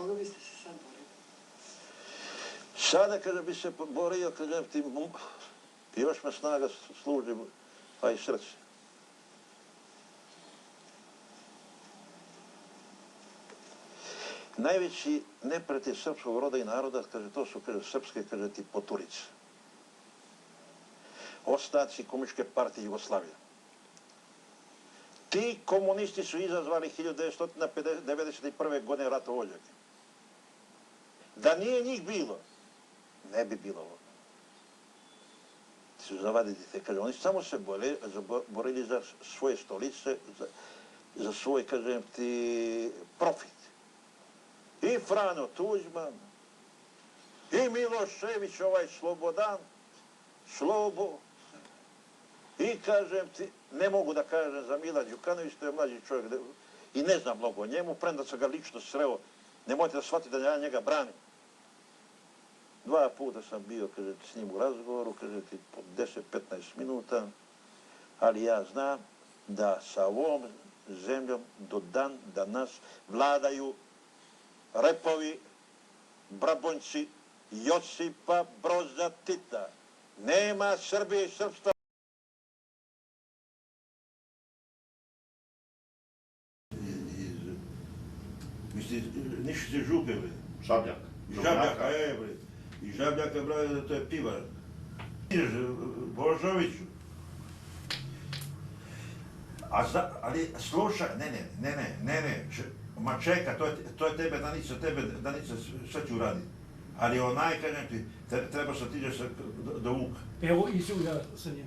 koga biste se sad borili? Sada kada bi se borio, kažem ti, još me snaga služi, pa i srce. Najveći neprijatelj srpskog roda i naroda, kaže, to su, kaže, srpske, kaže ti, poturice. Ostaci Komunističke partije Jugoslavije. Ti komunisti su izazvali 1991. godine ratovođake. Da nije njih bilo, ne bi bilo ovo. Su zavadili te, kaže, oni samo se borili za svoje stolice, za svoj, kažem ti, profit. I Franjo Tuđman, i Milošević, ovaj Slobodan, Slobo, i kažem ti, ne mogu da kažem za Mila Đukanović, to je mlađi čovjek i ne znam mnogo o njemu, premda sam ga lično sreo, nemojte da shvatite da ja njega branim. 2 puta sam bio, kaže ti, s njim u razgovoru, kaže ti, po 10-15 minuta, ali ja znam da sa ovom zemljom do dan danas vladaju repovi, Brabonjci, Josipa Broza Tita. Nema Srbije i srpstva. Ništa se žuge, bre. Žabljak. Žabljaka, bre. I Žabljaka, bre, to je pivar. Božoviću. Ali slušaj, ne, ma čeka, to je tebe, Danica, sve ću uraditi. Ali onaj, kažem ti, treba se tiđeš do Vuka. Evo, iću ja sa njim.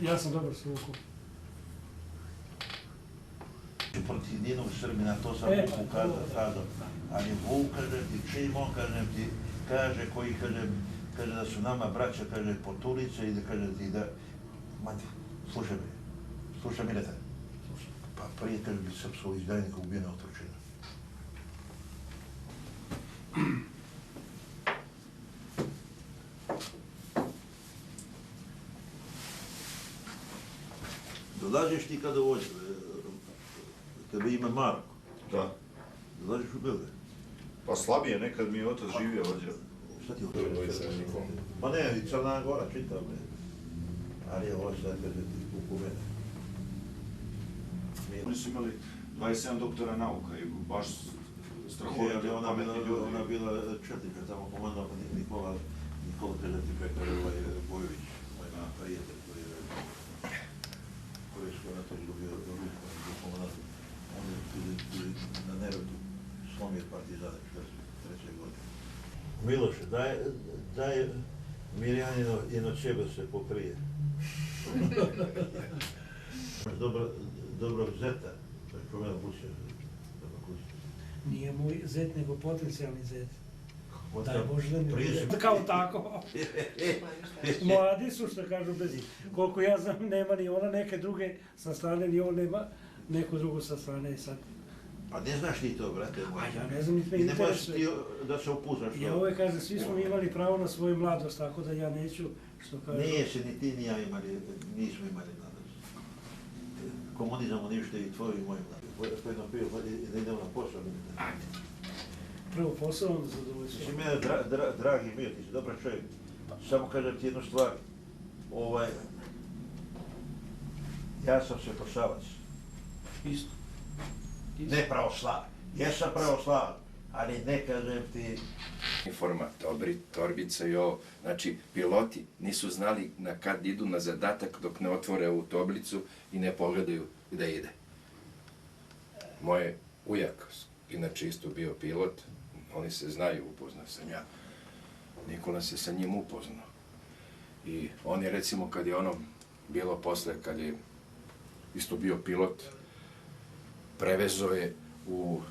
Ja sam dobar s Vukom. Protiv nijednog Srbina, to sam Vuku kazao. Ali Vuk, kažem ti, čim on, kažem ti, kaže, koji, kaže da su nama braća, kaže, poturice i da, kaže ti, da... Mati, slušaj Mileta. Pa prije, kaže, bi srpskog izdajnika ubijena otročina. Dolaziš ti kada vođe, tebe ima Marko. Da. Dolaziš u Beograd. Pa slabije, nekad mi je otac živio ovdje. Šta ti je ovo? Pa ne, i Crna Gora čitav, ne. Ali je ovo sad, kaže ti, u mene. Oni su imali 27 doktora nauka i baš strahoviti pametni ljudi. Ona bila četnika, tamo komandao Nikola, kaže ti, Pekar Bojović, moj prijatelj koji je skoro na to izgubio ruku, komandant. On je na Neredu slomio partizane 1943. godine. Miloše, daj Mirjanino jedno ćebe se pokrije. Dobrog zeta, to je promjena kuće. Nije moj zet, nego potencijalni zet. Daj Bože da mi bude kao tako. Mladi su, što kažu, bez njih. Koliko ja znam, nema ni ona neke druge sa strane, ni on nema neku drugu sa strane. Pa ne znaš ti to, brate moj. A ja ne znam, niti me interesuje. I ne možeš ti da se upuzaš. Ja uvek kažem, svi smo imali pravo na svoju mladost, tako da ja neću, što kažem... Nije se ni ti ni ja imali, nismo imali mladost. Komunizam unište i tvoju i moju mladost. Pojedno pio, da idemo na posao. Ajde. Prvo posao, onda zadovoljstvo. Ti si mene dragi bio, ti si dobar čovjek. Samo kažem ti jednu stvar. Ja sam svetoslavac. Isto. Ne pravoslav. Jesam pravoslav, ali ne kažem ti... Uniforma, torbica i ovo. Znači, piloti nisu znali na kad idu na zadatak dok ne otvore ovu tablicu i ne pogledaju gde ide. Moj ujak, inače isto bio pilot, oni se znaju, upoznao sam ja. Nikola se sa njim upoznao. I on je, recimo, kad je ono bilo posle, kad je isto bio pilot, prevezo je u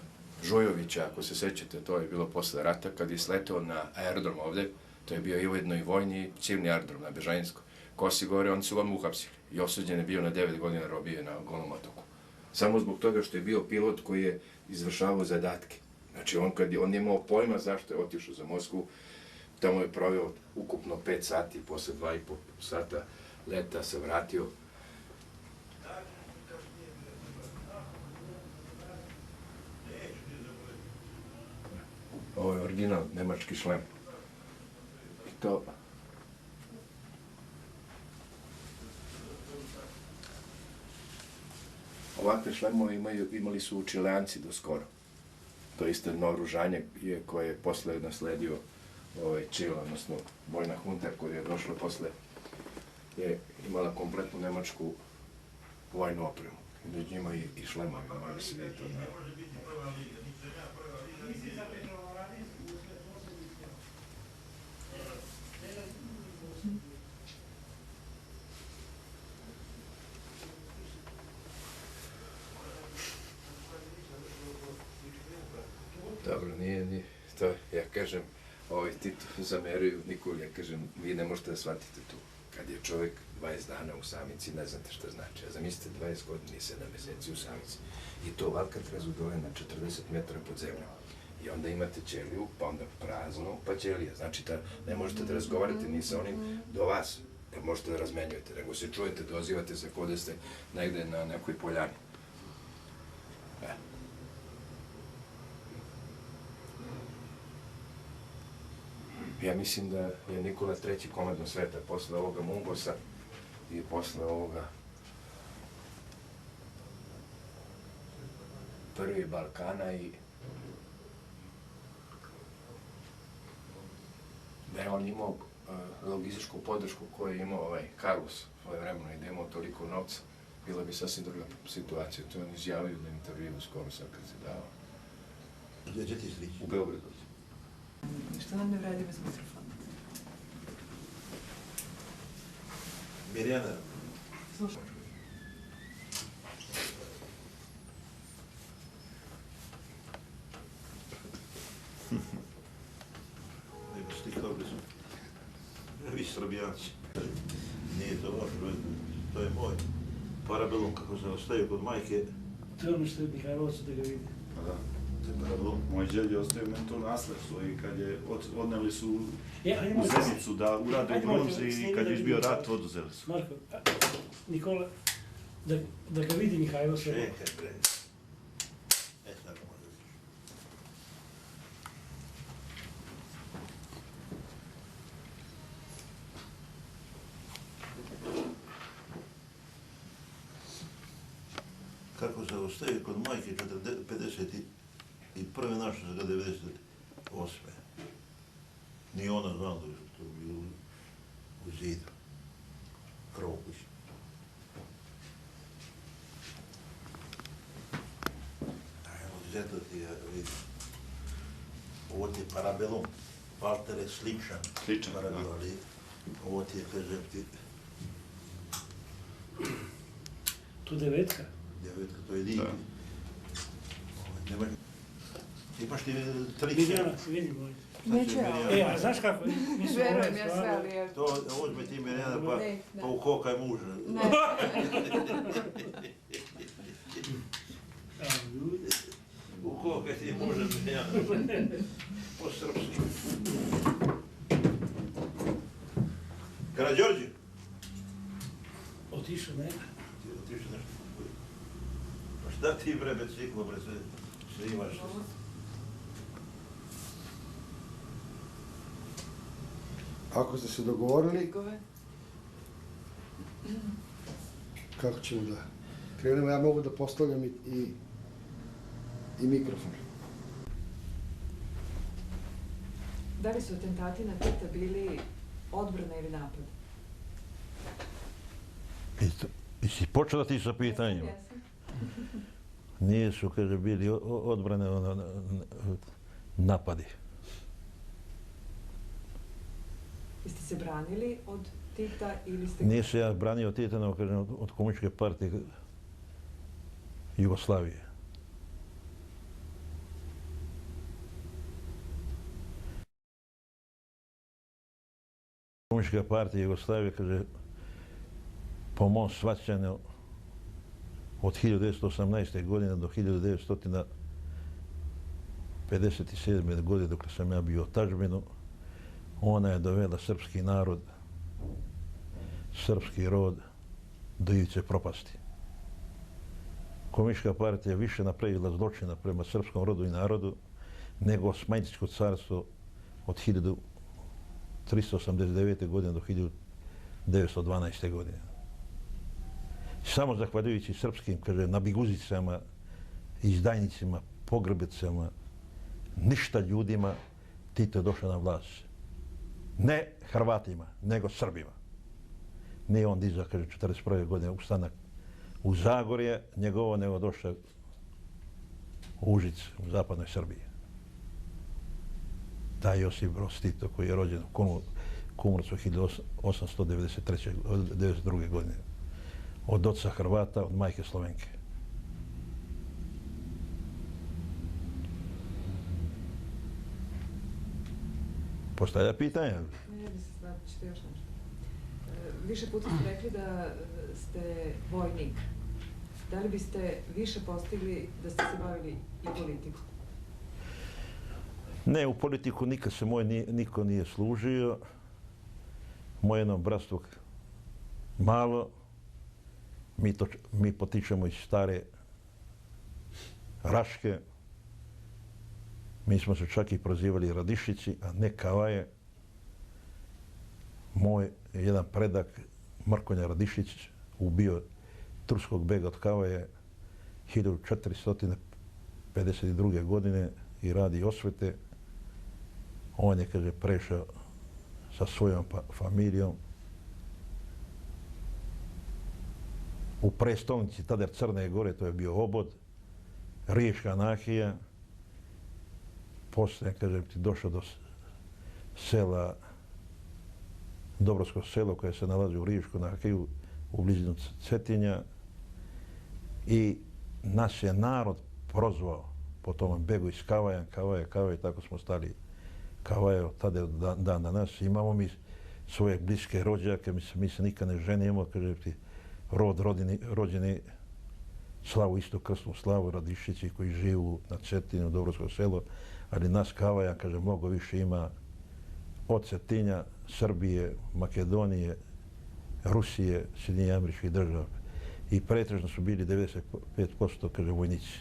Žujovića, ako se sećate, to je bilo posle rata, kad je sletao na aerodrom ovde, to je bio i ujedno i vojni i civilni aerodrom na Bežanjskoj. Kosi gore, oni su odmah uhapsili i osuđen je bio na 9 godina robije na Golom otoku. Samo zbog toga što je bio pilot koji je izvršavao zadatke. Znači, on je imao pojma zašto je otišao za Moskvu, tamo je proveo ukupno 5 sati, posle 2,5 sata leta se vratio. original nemački šlem. I to... Ovakve šlemove imali su Čileanci do skoro. To isto naoružanje koje je posle nasledio Čile, odnosno vojna hunta koja je došla posle, je imala kompletnu nemačku vojnu opremu. Među njima i šlemovi, može se vidjeti od njega. Dobro, nije, to ja kažem, ti tu zameraju Nikoli, ja kažem, vi ne možete da shvatite tu. Kad je čovjek 20 dana u samici, ne znate šta znači. A zamislite 20 godina i 7 meseci u samici. I to u Alcatrazu dole na 40 metara pod zemljom. I onda imate ćeliju, pa onda prazno, pa ćelija. Znači da ne možete da razgovarate ni sa onim do vas, da možete da razmenjujete, nego se čujete, dozivate se kod da ste negde na nekoj poljani. Ja mislim da je Nikola III. Komandant sveta posle ovoga Mungosa i posle ovoga prvi Balkana i da je on imao logističku podršku koju je imao Carlos svoje vremeno i da je imao toliko novca, bila bi sasvim druga situacija. To je on izjavio na intervju skoro sad kad se dao. Gdje će ti slići? U Beogradu. Što nam ne vredi bez mikrofona? Mirjana. Slušaj. Nego stihovali su. Vi Srbijanci. Nije to vaš, to je moj. Parabelum kako se ostavio kod majke. To je ono što je Mihajlovac da ga vidi. Pa da. To je parabelum. Moj džed je ostavio meni to nasledstvo i kad je odneli su u Ajmo Zenicu da urade u bronzi i kad je izbio rat, oduzeli su. Marko, Nikola, da ga vidi Mihajlo sve. Čekaj, bre. Sad može vidiš. Kako se ostavi kod majke 51. našo se ga 98. Nije ona znala da je to bilo u zidu. Krokuć. Ajmo, zeto ti ja vidim. Ovo ti je parabelum. Walter je sličan. Sličan, parabelum, da. ali ovo ti je, kažem ti, Tu devetka. devetka, to je dik. Da. Imaš ti tri Mirjana, vidi moj. Neću ja. A znaš kako? Verujem ja sve, ali je... To uzme ti Mirjana Ne, pa ukokaj muža. Ne. Ukokaj ti muža Mirjana. Po srpski. Karađorđe. Otišao, ne? Ti otišao nešto kupuje. Pa šta ti bre biciklo bre sve imaš? Ako ste se dogovorili, Ligove. kako ćemo da krenemo, ja mogu da postavljam i mikrofon. Da li su atentati na Tita bili odbrana ili napad? Jesi počela ti sa pitanjima? Jesam. Nije su, kaže, bili odbrane napadi. Jeste se branili od Tita ili ste... Nije se ja branio od Tita, nego, kažem, od Komunističke partije Jugoslavije. Komunistička partija Jugoslavije, kaže, po mom shvaćanju, od 1918. godine do 1957. godine, dok sam ja bio u tadžbinu, ona je dovela srpski narod, srpski rod do ivice propasti. Komunistička partija više napravila zločina prema srpskom rodu i narodu nego Osmanlijsko carstvo od 1389. godine do 1912. godine. Samo zahvaljujući srpskim, kaže, nabiguzicama, izdajnicima, pogrebicama, ništa ljudima, Tito je došao na vlast. Ne Hrvatima, nego Srbima. Nije on dizao, kaže, 1941. godine ustanak u Zagorje, njegovo, nego došao u Užice, u zapadnoj Srbiji. Taj Josip Broz Tito, koji je rođen u Kumrovcu 1892. godine. Od oca Hrvata, od majke Slovenke. Postavlja pitanje. Ne, ćete još nešto. Više puta ste rekli da ste vojnik. Da li biste više postigli da ste se bavili i politikom? Ne, u politiku nikad se niko nije služio. Moje jedno bratstvo malo. Mi potičemo iz stare Raške. Mi smo se čak i prozivali Radišići, a ne Kavaje. Moj jedan predak, Mrkonja Radišić, ubio turskog bega od Kavaje 1452. godine i radi osvete. On je, kaže, prešao sa svojom familijom u prestolnici tada Crne Gore, to je bio Obod, Riječka Nahija. Poslije, kažem ti, došao do sela, Dobrovsko selo koje se nalazi u Riječku Nahiju, u blizinu Cetinja. I nas je narod prozvao po tom begu iz Kavaja, Kavaja, tako smo stali Kavaja od tada dan danas. Imamo mi svoje bliske rođake, mi se nikad ne ženimo, kažem ti, rođeni slavu istu krstnu slavu, Radišići koji živu na Cetinju, Dobrovsko selo, ali nas Kavaja, kaže, mnogo više ima od Cetinja, Srbije, Makedonije, Rusije, Sjedinjenih Američkih Država. I pretežno su bili 95%, kaže, vojnici.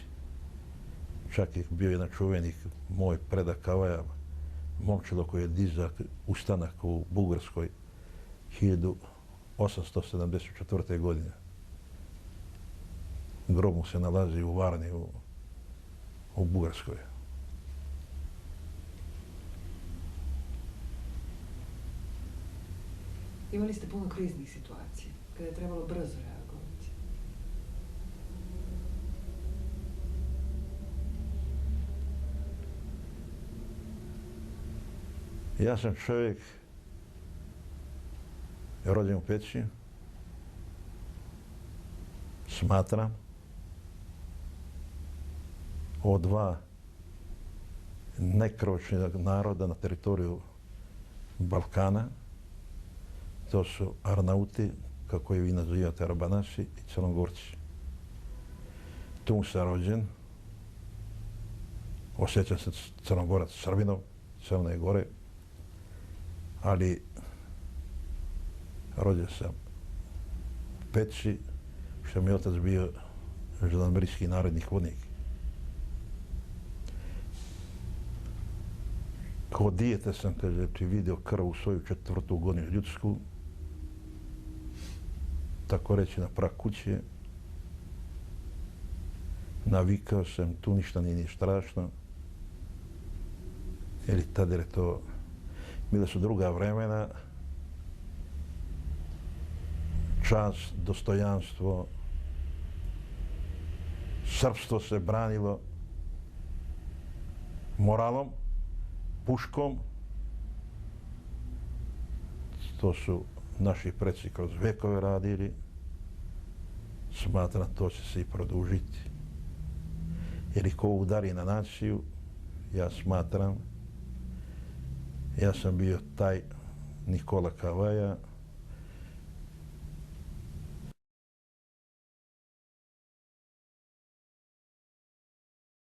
Čak je bio jedan čuvenik, moj predak Kavaja, momčilo koji je dizao ustanak u Bugarskoj 1874. godine. Grob mu se nalazi u Varni u Bugarskoj. Imali ste puno kriznih situacija, kada je trebalo brzo reagovati. Ja sam čovjek rođen u Peći. Smatram od dva najkrvničkih naroda na teritoriju Balkana. To su Arnauti, kako je vi nazivate, Arabanasi i Crnogorci. Tu sam rođen. Osjećam se Crnogorac Srbinom, Crne Gore, ali rođen sam u Peći, što mi je otac bio žandarmerijski narodnik vodnik. Kao dijete sam, kaže, vidio krv u svoju 4. godinu ljudsku, tako reći na prag kuće. Navikao sam, tu ništa nije strašno. Jer tada je to, bila su druga vremena, čast, dostojanstvo, srpstvo se branilo moralom, puškom. To su naši preci kroz vekove radili. Smatram, to će se i produžiti. Jer ko udari na naciju, ja smatram, ja sam bio taj Nikola Kavaja,